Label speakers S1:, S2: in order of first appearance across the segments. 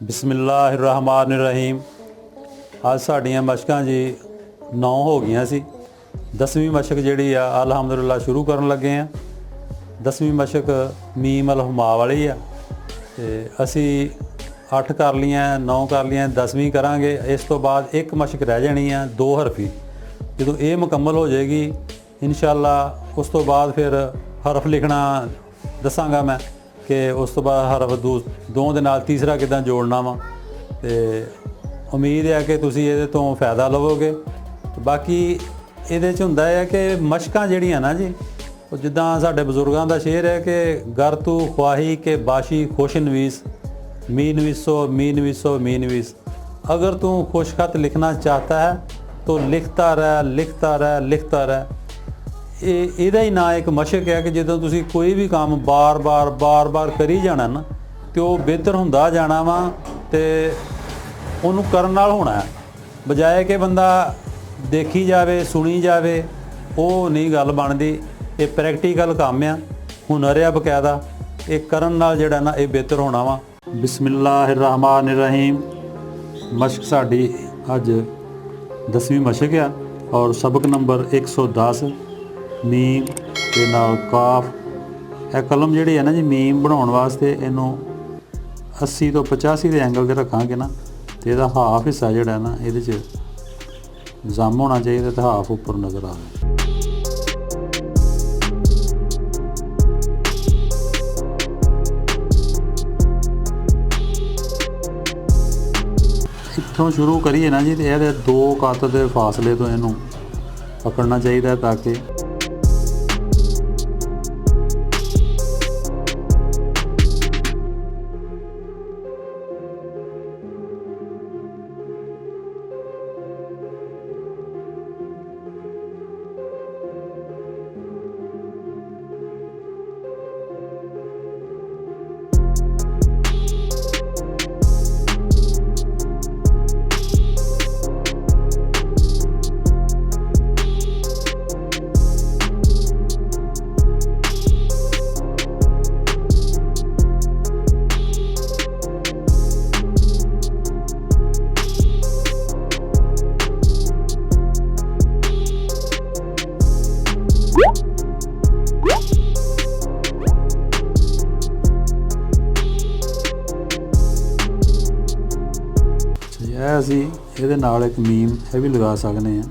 S1: बिस्मिल्लाहिर्रहमानिर्रहीम। आज साड़ियाँ मशकां जी 9 हो गई सी। 10वीं मशक जिहड़ी आ अलहमदुलिल्लाह शुरू करन लगे हैं। 10वीं मशक मीम अलहुमा वाली आ ते असी 8 कर लियां, 9 कर लियां, 10वीं करांगे। इस तो बाद एक मशक रह जानी है 2 हरफी। जो ये मुकम्मल हो जाएगी इंशाअल्लाह उस तो बाद फिर हरफ लिखना दसांगा मैं कि उस तो बाद हरफ दो दे नाल तीसरा किदां जोड़ना वा। ते उम्मीद है कि तुसीं इहदे तो फ़ायदा लवोगे। बाकी इहदे च हुंदा है कि मशकां जिहड़ियां ना जी जिद्दां साडे बजुर्गां दा शेर है कि गर तू ख्वाही के बाशी खुश नवीस मी नवीसो मी नवीसो मी नवीस। अगर तू खुश खत लिखना चाहता है तो लिखता रह लिखता रह लिखता रह। ਇਹਦਾ ਹੀ ਨਾਂ ਇੱਕ ਮਸ਼ਕ ਹੈ ਕਿ ਜਦੋਂ ਤੁਸੀਂ ਕੋਈ ਵੀ ਕੰਮ ਬਾਰ-ਬਾਰ ਕਰੀ ਜਾਣਾ ਨਾ ਤੇ ਉਹ ਬਿਹਤਰ ਹੁੰਦਾ ਜਾਣਾ ਵਾ ਤੇ ਉਹਨੂੰ ਕਰਨ ਨਾਲ ਹੋਣਾ ਹੈ। ਬਜਾਏ ਕਿ ਬੰਦਾ ਦੇਖੀ ਜਾਵੇ ਸੁਣੀ ਜਾਵੇ ਉਹ ਨਹੀਂ ਗੱਲ ਬਣਦੀ। ਇਹ ਪ੍ਰੈਕਟੀਕਲ ਕੰਮ ਆ, ਹੁਨਰ ਆ ਬਕਾਇਦਾ। ਇਹ ਕਰਨ ਨਾਲ ਜਿਹੜਾ ਨਾ ਇਹ ਬਿਹਤਰ ਹੋਣਾ ਵਾ। ਬਿਸਮਿल्लाहिर्रहमानिर्रहीम। मशक साड़ी अज 10वीं मशक आ और सबक नंबर 110 मीम के नाल काफ। यह कलम जी है ना जी मीम बनाने वास्ते इनू 80 तो 85 के एंगल से रखांगे ना तो यदा हाफ हिस्सा जोड़ा ना ये जम होना चाहिए तो हाफ उपर नज़र आए। इत्थों शुरू करिए ना जी तो यह 2 कत के फासले तो इनू पकड़ना चाहिए ताकि असी ये नाल एक मीम यह भी लगा सकते हैं।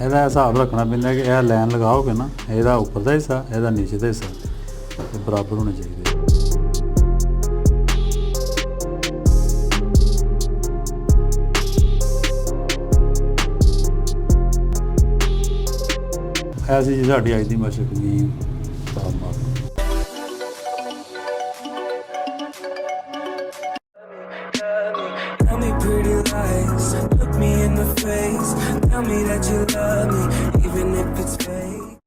S1: ਇਹਦਾ ਹਿਸਾਬ ਰੱਖਣਾ ਪੈਂਦਾ ਕਿ ਇਹ ਲਾਈਨ ਲਗਾਓਗੇ ਨਾ ਇਹਦਾ ਉੱਪਰ ਦਾ ਹਿੱਸਾ ਇਹਦਾ ਨੀਚੇ ਦਾ ਹਿੱਸਾ ਤੇ ਬਰਾਬਰ ਹੋਣੇ ਚਾਹੀਦੇ। ਐਸੀ ਜੀ ਸਾਡੀ ਅੱਜ ਦੀ ਮਸ਼ਕ ਵੀ Tell me pretty lies, look me in the face, tell me that you love me, even if it's fake.